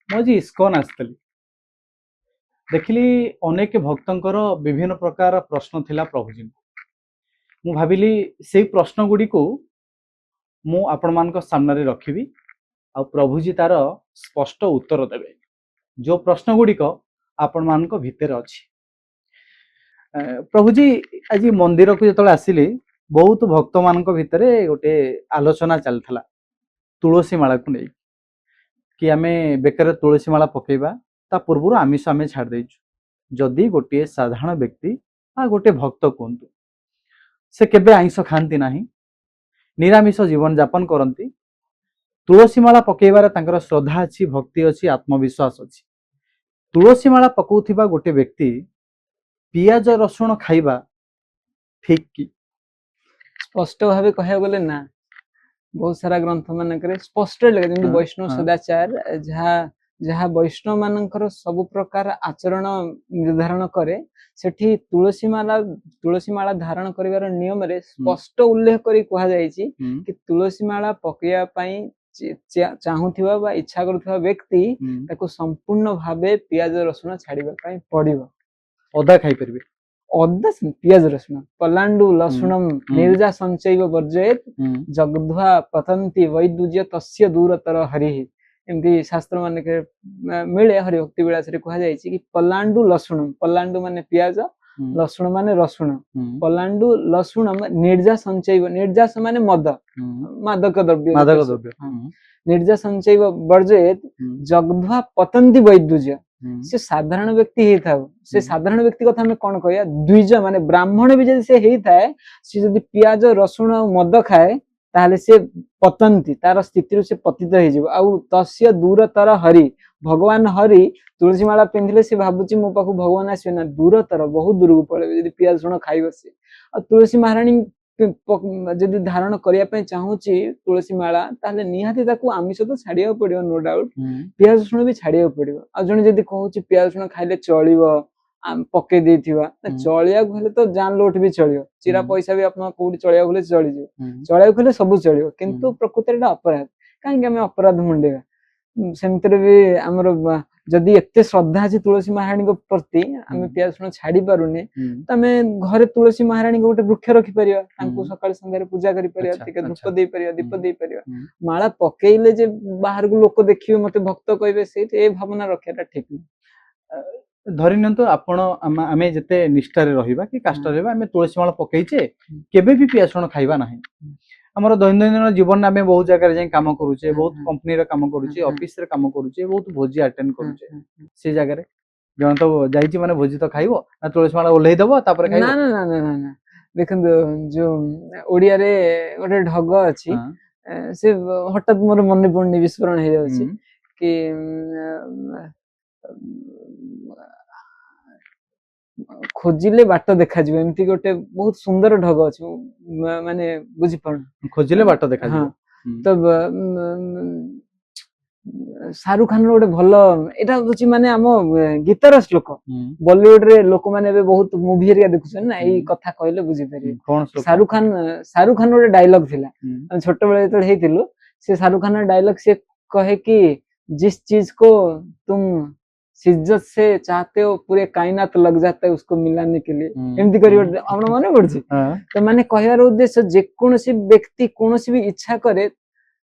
मुझे इस्कन आसली देखिली अनेक भक्तंकर विभिन्न प्रकार प्रश्न थिला प्रभुजी मु भाविली से प्रश्न गुड़ी को मु आपण मान सामने रखिबी आ प्रभुजी तार स्पष्ट उत्तर देवे जो प्रश्न गुड़िक आपण मान भितर अच्छी। प्रभुजी आज मंदिर को जो आसिली बहुत भक्त मान भितर गोटे आलोचना चलता तुलसी माला को नहीं कि आमे बेकर तुलसी माला पकेबा ता पूर्व आमिष आमे छाड़ देचु जदि गोटे साधारण व्यक्ति आ गोटे भक्त कहतु से केबे आइंष खाती नाही निरामिष जीवन यापन करती तुलसी माला पकेबार तांकर श्रद्धा अच्छी भक्ति अच्छी आत्मविश्वास अच्छी तुलसी माला पकाउथिबा गोटे व्यक्ति पियाज रसुण खाइबा ठीक कि स्पष्ट भाव कह गले ना बहुत सारा ग्रंथ मानक स्पष्ट लगे वैष्णव सदाचार जहाँ जहाँ वैष्णव मानकर सब प्रकार आचरण निर्धारण करे सेठी तुलसी माला धारण करिवार नियम रे स्पष्ट उल्लेख करी कहा जायछि कि तुलसी माला पकेया पई चाहूथिबा बा इच्छा करूथिबा व्यक्ति ताको संपूर्ण भावे पियाज रसुण छाड़िबा पई पड़िबो अदा खाई परबे अदा पियाज रसुण पलांडु लसुणम निर्जा संचैव वर्जयेत जगध्वा पतंती वैदुज्य तस्य दूरतर हरिः एमती शास्त्र मान के मिले हरिभक्ति विलास रे कहा जायछि कि पलांडु लसुण पलांडु माने पियाज लसुण माने रसुण पलांडु लसुण निर्जा संचैव निर्जास माने मद मादक द्रव्य निर्जा संचैव वर्जयेत जगध्वा पतंती वैदुज्य से साधारण व्यक्ति ही था से साधारण व्यक्ति कथा हमें कौन कहया द्विज माने ब्राह्मण भी जदि से ही थाए से जदि पियाज रसुण मद खाए ताहले से पतंती तार स्थिति से पतित हो जिवो आ तस्य दूरतर हरि भगवान हरि तुलसी माला पिंधिले से भाबुची मो पाखु भगवान आसे ना दूरतर बहुत दूर को पड़े यदि पियाज रसुण खाइबो से आ तुलसी महारानी जदि धारण करिया पे चाहूची तुलसी माला ताहले निहाती ताकू आमिष तो छाड़िया पड़ियो नो डाउट पियाज रसुण भी छाड़िया पड़ियो आ जने जदि कहूची पियाज रसुण खाइले चलिबो पके देथिबा चलिया गले तो जान लोट भी चलियो चिरा पैसा भी आपन कोडी चलिया गले चली जो चलिया गले सब चलियो किंतु प्रकृति रे अपराध काहे हमें अपराध मुंडेगा सेमतरे भी हमर जदि एते श्रद्धा अछि तुलसी महारानी को प्रति आमे पियाज रसुण छाड़ी पारुने त हमें घरे तुलसी महारानी को गोटे वृक्ष रखि परिया तांको सकाळ संध्यारे पूजा करि परिया तिके धूप देई परिया दीप देई परिया माला पकेइले जे बाहर को लोक देखिबे मते भक्त कहबे से ए भावना रखियाटा ठीक नहीं धरि नंतो आपण आमे जते निष्ठारे रहिबा कि काष्टा रहबा आमे तुलसी माला पकेइचे केबे भी पियाज रसुण खाइबा नाही हमर दैनंदिन जीवन में बहुत जगह जाई काम करूचे बहुत कंपनी रे काम करूचे ऑफिस रे काम करूचे बहुत भोजी अटेंड करूचे से जगह रे जण तो जाईची माने भोजी तो खाइबो ना तुलसी माला ओल्हेइ दबो तापर खाइबो ना ना ना ना ना देखन जो ओडिया रे गोटे ढग अछि से हठात मोर मन पड़नी विस्फोरण हे जाउची कि खोजिले बाट देखा जिवो एमती गोटे बहुत सुंदर ढग अछि माने बुझि पड़ खोजिले बाट देखा जिवो तब शाहरुख खान गोटे भलो एटा होची माने हम गीतर श्लोक बॉलीवुड रे लोक माने बे बहुत मूवी रे देखुछन ना एई कथा कहले बुझि पारि शाहरुख खान गोटे डायलॉग थिला छोट बेले तो हेतिलु से शाहरुख खान डायलॉग से कहे कि जिस चीज को तुम शिद्दत से चाहते हो पूरे कायनात लग जाता है उसको मिलाने के लिए एमती करी हमर माने पड़छि तो माने कहयार उद्देश्य जे कोनोसी व्यक्ति कोनोसी भी इच्छा करे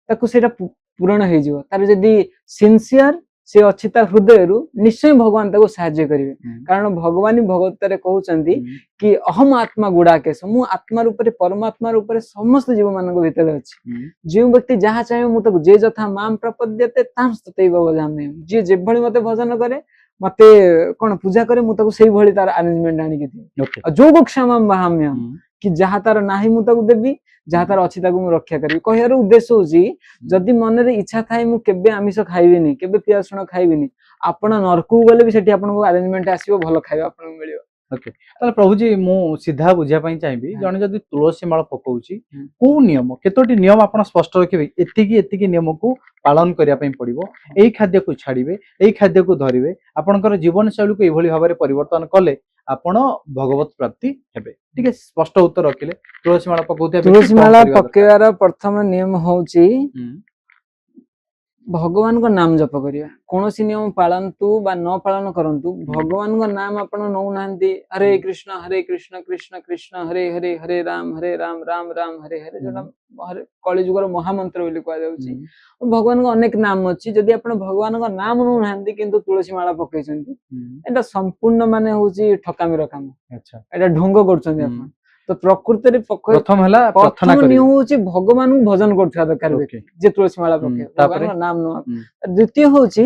ताकू सेटा पूर्ण हो जिवो तार जदी सिंसियर से अछि ता हृदय रु निश्चय भगवान ताको सहाय्य करिवे कारण भगवान भगवत रे कहउचंदी कि अहम आत्मा गुडाकेश मु आत्मा रूप रे परमात्मा रूप रे समस्त जीव मानक भीतर अछि जे व्यक्ति जहा चाहे मु ताको जे जथा माम प्रपद्यते ताम ततैव भजामि जे जे भली मते भजन करे मते कोन पूजा करे मु ताको सेही भली तार अरेंजमेंट आनी के दिए जो गोक्षामम वहाम्यम कि जहा तार नाही मु ताको देबी जहा तार अछि ताको मु रक्षा करिवि कहयार उद्देश्य होजी जदि मन रे इच्छा थाए मु केबे आमिष खाइबिनी केबे पियाज रसुण खाइबिनी आपण नरकू गले भी सेठी आपण को अरेंजमेंट आसीबो भलो खाइबा आपण को मिलियो ओके ताले प्रभु जी मु सीधा बुझिया पई चाहिबी जने जदि तुलसी माला पकोउची को नियम केतोटी नियम आपण स्पष्ट रखिबे एतिकी नियम को पालन करिया पई पड़िबो एई खाद्य को छाड़िबे एई खाद्य को धरिबे आपनकर जीवन शैली को एभली भाबरे परिवर्तन कले आपण भगवत प्राप्ति हेबे ठीक है स्पष्ट उत्तर रखिले तुलसी माला पकोउते तुलसी माला पकेवार प्रथम नियम होउची भगवान को नाम जप करिया कोनोसी नियम पालंतु बा न पालन करंतु भगवान को नाम आपण नौ नांती हरे कृष्ण कृष्ण कृष्ण हरे हरे हरे राम राम राम हरे हरे जोटा हरे कली जुगर महामंत्र बोली कह जाउची भगवान को अनेक नाम अछि जदि आपण भगवान को नाम नौ नांती किंतु तुलसी माला पकैछंती एटा संपूर्ण माने होची ठकामीर काम अच्छा एटा ढोंग करछंती आपण तो प्रकृति रे प्रथम हला प्रार्थना प्रथम करी नियम होची भगवान को भजन करथवा दरकार व्यक्ति जे तुलसी माला पके भगवान को नाम न द्वितीय होची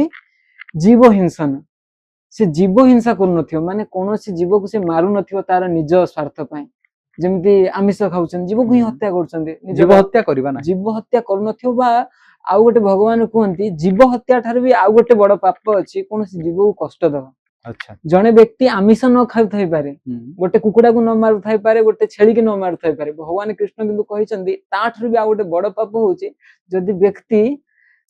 जीव हिंसन से जीव हिंसा करू नथियो माने कोनोसी जीव को से मारू नथियो तार निज स्वार्थ पय जेमति आमिष खाउछन जीव को ही हत्या करछन जीव हत्या करबा ना जीव हत्या करू नथियो बा आउ गोटे भगवान कहंती जीव हत्या ठार भी आउ गोटे बड़ पाप अछि कोनोसी जीव को कष्ट दवा अच्छा जने व्यक्ति आमिष न खाउ थाई पारे गोटे कुकुड़ा को न मारु थाई पारे गोटे छेली के न मारु थाई पारे भगवान कृष्ण किंतु कहिसंती ताठर भी आ गोटे बड़ पाप होउची जदि व्यक्ति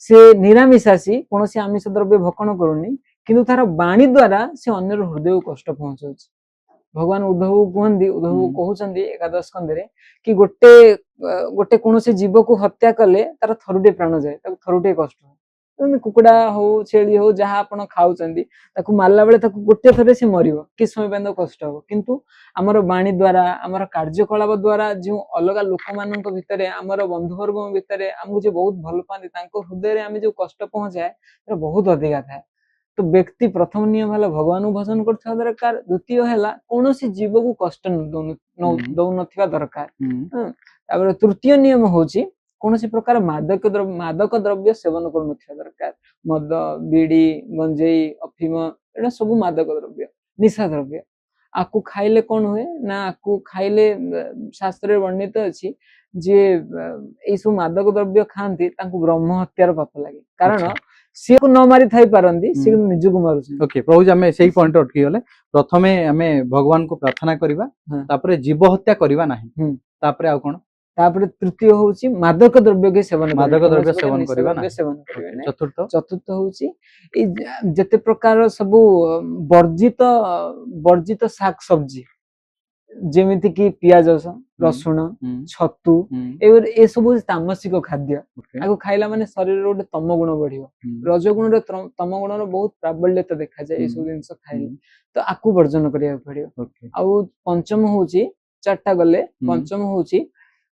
से निरामिषासी कोनोसी आमिष द्रव्य भक्षण करूनी किंतु तार वाणी द्वारा से अन्यर हृदय को कष्ट पहुंचाउची भगवान उद्धव कहंती उद्धव कहउचंती एकादश स्कंदरे कि गोटे गोटे कोनोसी जीव को हत्या कले तार थरुटे प्राण जाए ताको थरुटे कष्ट कुकुड़ा हो छेली हो जहाँ आपण खाउचंदी ताकू मारला बेले ताकू गोटे थरे से मरिबो कि समय बेंद कष्ट हो किंतु हमर वाणी द्वारा हमर कार्यकलाप द्वारा जो अलगा लोक मानक भितरे हमर बंधु वर्ग भितरे हमकु जे बहुत भल पांदी तांको हृदय रे हमें जो कष्ट पहुंचाए तो बहुत अधिका थाए तो व्यक्ति प्रथम नियम हला भगवान को भजन करथवा दरकार द्वितीय हला कोनोसी जीव को कष्ट दउ नथिबा दरकार तापर तृतीय नियम होची कोनोसी प्रकार मादक द्रव्य सेवन करू नथिबा दरकार मद बीड़ी गंजेई अफीम एटा सब मादक द्रव्य निशा द्रव्य आकु खाइले कोन हुए ना आकु खाइले शास्त्र रे वर्णित अछि जे ए सब मादक द्रव्य खांती तांकु ब्रह्म हत्यार पाप लागे कारण से को न मारी थाई पारंदी से निजु को मारुछ ओके प्रभु जी हमें सेही पॉइंट अटकी गले प्रथमे हमें भगवान को प्रार्थना करिबा तापरे जीव हत्या करिबा नाही तापरे आ कोन तापरे तृतीय होउची मादक द्रव्य के सेवन मादक द्रव्य सेवन करिबा नाही चतुर्थ चतुर्थ होउची ए जते प्रकार सब वर्जित शाक सब्जी जेमिति कि प्याज रसुण छतु ए सब तामसिक खाद्य आको खाइला माने शरीर रो तम गुण बढ़ियो रजगुण रे तम गुण रो बहुत प्राबल्यता देखा जाय ए सब जिंस खाइले तो आकु वर्जन करिया पड़ियो आउ पंचम होउची चारटा गले पंचम होउची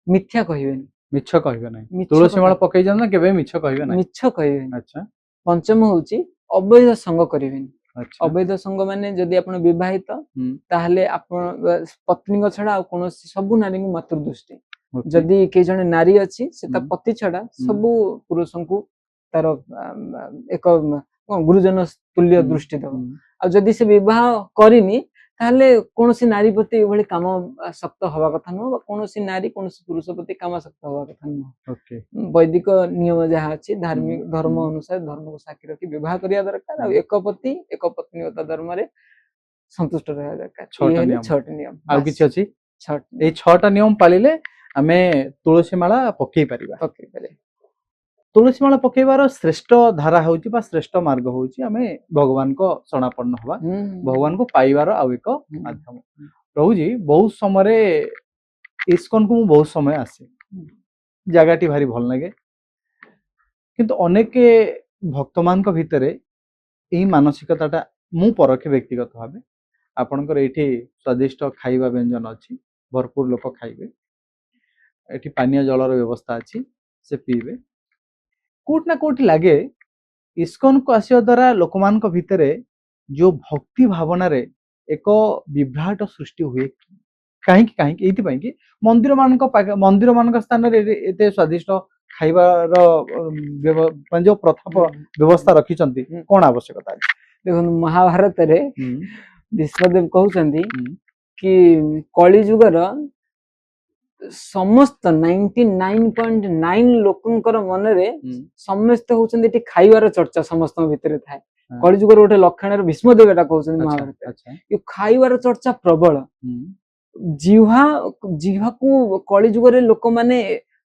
मिथ्या कहिबेनी मिछ कहिबे नै तुलसी माला पकई जन ना केबे मिछ कहिबे नै मिछ कहिबेनी अच्छा पंचम होउची अवैध संग करिबेनी अवैध संग माने जदि आपण विवाहित ताहले आपण पत्नी को छडा कोनो सब नारी को मातृ दृष्टि जदि के जने नारी अछि से ता पति छडा सब पुरुषों को तार एक गुरुजन तुल्य दृष्टि दो आ जदि से विवाह करिनी ताहले कोनोसी नारी प्रति एभली काम सक्त हवा कथा न कोनोसी नारी कोनोसी पुरुष प्रति काम सक्त हवा कथा न ओके वैदिक नियम जहा अछि धार्मिक धर्म अनुसार धर्म को साक्षी रखी विवाह करिया दरकार आ एक पति एक पत्नीवता धर्म रे संतुष्ट रहया दरकार छठ नियम आ किछि अछि छठ ए छठा नियम पालिले हमें तुलसी माला पकई परिबा तुलसी माला पकेबार श्रेष्ठ धारा होउची बा श्रेष्ठ मार्ग होउची हमें भगवान को शरणापन्न हवा भगवान को पाइबार आ एक माध्यम प्रभु जी बहुत समय इस्कन को बहुत समय आसे जगहटी भारी भल लगे किंतु अनेक भक्त मान भितरे यही मानसिकता मु परखे व्यक्तिगत भाव आपणकर ये स्वादिष्ट खाइबा व्यंजन अच्छी भरपूर लोक खाइबे ये पानीय जलर व्यवस्था अच्छी से पीबे कोट ना कोट लगे इस्कन को आसिया द्वारा लोक मान भितरे जो भक्ति भावना रे एक विभ्राट सृष्टि हुए कहीं कि मंदिर मान स्थान एते स्वादिष्ट खाइबार जो प्रथा व्यवस्था रखी कौन आवश्यकता देखो महाभारत रे विश्वदेव कहउचंदी कि कली जुगर समस्त 99.9 लोकंकर मन रे समस्त होचंदी एटी खाइबार चर्चा समस्त भितरे थाए कली जुगर गोटे लक्षण भीष्मदेव एटा कहउचंदी महाभारत ये खाइबार चर्चा प्रबल जिह्वा को कली जुगर लोक माने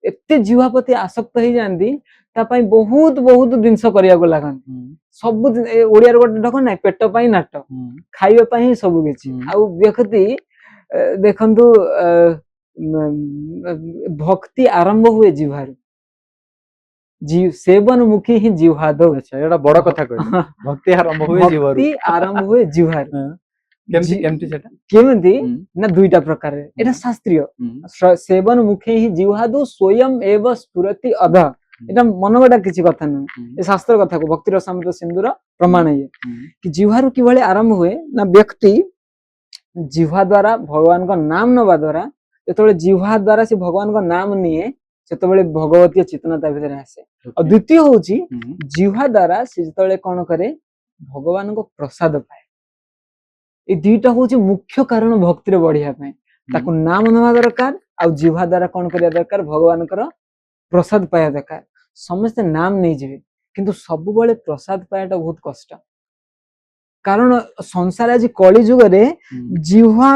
एते जिह्वा प्रति आसक्त हो जाती बहुत बहुत जिनस करिया को लागंती सब ओडिया रे गोटे ढक ना पेट पई नाट खाइबा पई सब किछि आ व्यक्ति देखंतु भक्ति आरंभ हुए जिह्वार सेवन मुखी ही जिह्वादौ ଆଚ୍ଛା ଏଟା ବଡ କଥା କହିଲେ ଭକ୍ତି ଆରମ୍ଭ ହୁଏ ଜୀବରୁ भक्ति आरंभ हुए जिह्वाରୁ ହଁ। କେମିତି जी- କେମିତି ସେଟା केमिति ହୁଁ, ना दुईटा प्रकार एटा ହୁଁ, शास्त्रीय ହୁଁ, सेवन मुखे ही जिह्वादु स्वयं एव स्फुरति अध एटा मनगटा किछि कथा नुह ହୁଁ, ए शास्त्र कथा को भक्ति रसामृत सिंधुर प्रमाण ये ହୁଁ, कि जिह्वारु किभଳି आरंभ हुए ना व्यक्ति जिह्वा द्वारा भगवान का नाम नवा द्वारा जेतेबेले जिह्वा द्वारा से भगवान का नाम निए सेतेबेले भगवतीय चेतना ता भितर आसे और okay, द्वितीय होची ହୁଁ, जिह्वा द्वारा से जेतेबेले कोन करे भगवान को प्रसाद पाए ए दुईटा होची मुख्य कारण भक्ति रे बढ़िया पाए ताकू नाम नवा दरकार आ जिह्वा द्वारा कोन करिया दरकार भगवान कर प्रसाद पाया दरकार समस्त नाम नहीं जीवे किंतु सब बेले प्रसाद पायाटा बहुत कष्ट कारण संसार आज कली जुग रे ହୁଁ, जिह्वा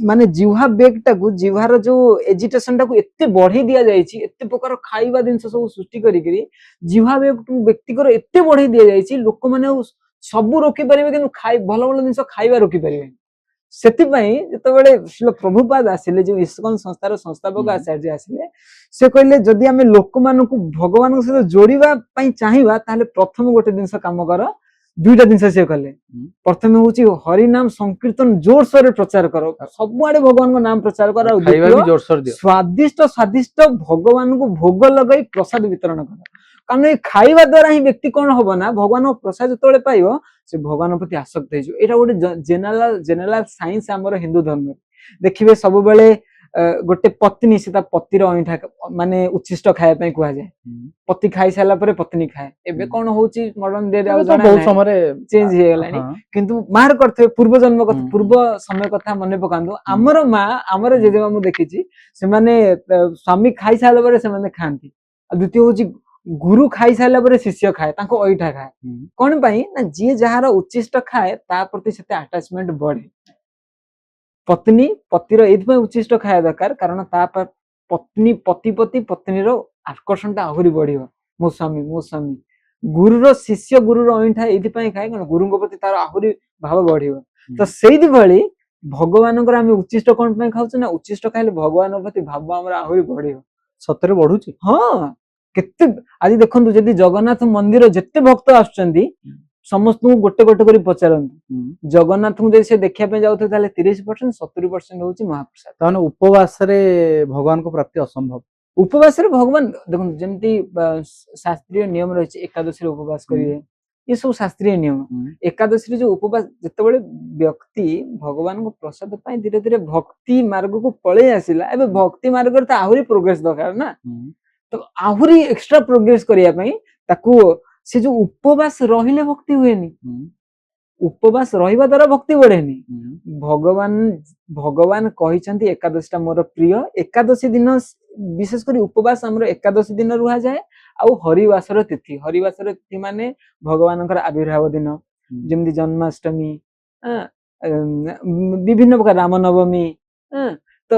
माने जिह्वा बेग टाकू जिह्वार जो एजिटेशन टाकू एते बढ़े दिया जायछि एते प्रकार खाइबा जिंस सब सृष्टि करी करी जिह्वा बेग व्यक्तिकर एते बढ़े दिया जायछि लोक माने सब रोकी परिबे किंतु खाइ भलो भलो जिंस खाइबा रोकी परिबे सेतिपई जेतेबेले श्रील प्रभुपाद आसिले जो इस्कन संस्थार संस्थापक ହୁଁ, आचार्य आसिले से कहले जदि आमे लोक मानकु भगवान सहित जोड़िबा पई चाहिबा ताले प्रथम गोटे जिंस काम कर दुईटा जिंस से कले प्रथम होची हरि नाम संकीर्तन जोर सोर प्रचार करो सब आड़े भगवान को नाम प्रचार कर ଖାଇବା ବି ଜୋରସୋର ଦିଅ स्वादिष्ट स्वादिष्ट भगवान को भोग लगाई प्रसाद वितरण कर कारण ये खाइबा द्वारा ही व्यक्ति कौन हम ना भगवान को प्रसाद जो पाइब से भगवान प्रति आसक्त हो एटा गोटे जेनेराल साइंस आमर हिंदू धर्म देखिए सब बेले गोटे पत्नी से पतिर अईठा माने उच्छिष्ट खाया ପାଇଁ କୁହାଯାଏ पति खाई साला परे पत्नी खाए एबे कोन होची मॉडर्न डे रे ଏବେ ତ जाना ବହୁତ ସମୟରେ चेंज हे गलानी ହଁ, किंतु मार करथे पूर्व जन्म कथा ହୁଁ, पूर्व समय कथा मने पकांदो हमर मां हमर जेजेमा मु देखिची से माने स्वामी खाई साला परे से माने खांती आ द्वितीय होची गुरु खाई साला परे शिष्य खाए ताको ओइठा खाए ହୁଁ, कोन पई ना जे जहार उच्छिष्ट खाए ता प्रति सेते अटैचमेंट बढ़े पत्नी पतिर एथि उच्छिष्ट खाया दरकार कारण ता पत्नी पति पति पत्नीर आकर्षण टा आहुरी बढ़ियो मो स्वामी गुरुर शिष्य गुरुर अईठा एथि खाए कारण गुरुଙ୍କ प्रति तार आहुरी भाव बढ़ियो तो सेइदि भली भगवानଙ୍କର ଆମେ उच्छिष्ट कोन ପାଇଁ खाउछ ना उच्छिष्ट खाइले भगवान प्रति भाव हमर आहुरी बढ़ियो ସତରେ ବଢୁଛି हाँ केते आज देखंतु जदि जगन्नाथ मंदिर जेते भक्त आछुचंदी समस्त को गोटे गोटे करी पचारंतु जगन्नाथ को जदि से देखिया पे जाउथे ताले 30% 70% होची महाप्रसाद ତାମାନେ ଉପବାସରେ ଭଗବାନଙ୍କ ପ୍ରାପ୍ତି ଅସମ୍ଭବ उपवास रे भगवान देखो जेमती शास्त्रीय नियम रही एकादशी उपवास करिए ये सब शास्त्रीय नियम एकादशी जो उपवास जितेबाला व्यक्ति भगवान को प्रसाद पाई धीरे धीरे भक्ति मार्ग को पलि आसिला एबे भक्ति मार्ग तो आहुरी प्रोग्रेस दरकार ना तो आहुरी एक्स्ट्रा प्रोग्रेस करिया पई ताकू से जो उपवास रहिले भक्ति हुएनी उपवास रहिबा द्वारा भक्ति बढ़ेनी भगवान भगवान कहिसंती एकादशी मोर प्रिय एकादशी दिन विशेष करी उपवास हमर एकादशी दिन रुहा जाए आउ हरिवासर तिथि माने भगवानकर आविर्भाव दिन जेमती जन्माष्टमी विभिन्न प्रकार रामनवमी तो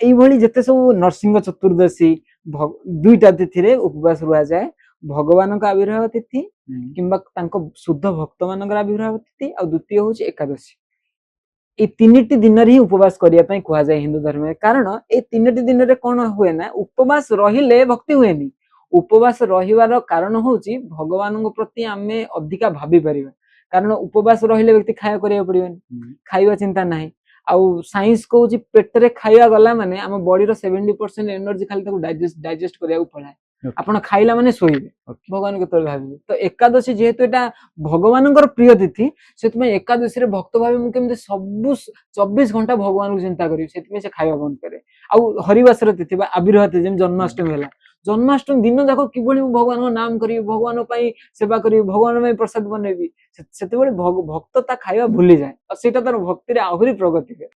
एई भली जते सब नरसिंह चतुर्दशी दुईटा तिथि रे उपवास रुहा जाए भगवान का आविर्भाव तिथि किंबा तांको शुद्ध भक्त मानकर आविर्भाव तिथि आ द्वितीय होची एकादशी ए तीनटी दिन रे ही उपवास करिया पई कुहा जाय हिंदू धर्म में कारण ए तीनटी दिन रे कोन हुए ना उपवास रहिले भक्ति हुएनी उपवास रहिवार कारण होची भगवान को प्रति आमे अधिका भाबी परिबा कारण उपवास रहिले व्यक्ति खाया करिया पड़िबनी खाइबा चिंता नाही आउ साइंस कहूची पेट रे खाइबा गला माने हम बॉडी रो 70% एनर्जी खाली ताको डाइजेस्ट करिया पड़ाय आपण खाइला माने सोइबे भगवान केतल भाबिबे तो एकादशी जेहेतु एटा भगवानकर प्रिय तिथि सेतमे एकादशी रे भक्त भाबे मु केमते सब 24 घंटा भगवान को चिंता करी सेतमे से खाइबा बंद करे आउ हरिवासर तिथि बा आविर्भाव तिथि जेम जन्माष्टमी होला जन्माष्टमी दिन जाको किबळी भगवान को नाम करी भगवान पई सेवा करी भगवान पई प्रसाद बनेबी सेते भक्त ता खाइबा भूली जाए और सेटा तार भक्ति रे आहुरी प्रगति है।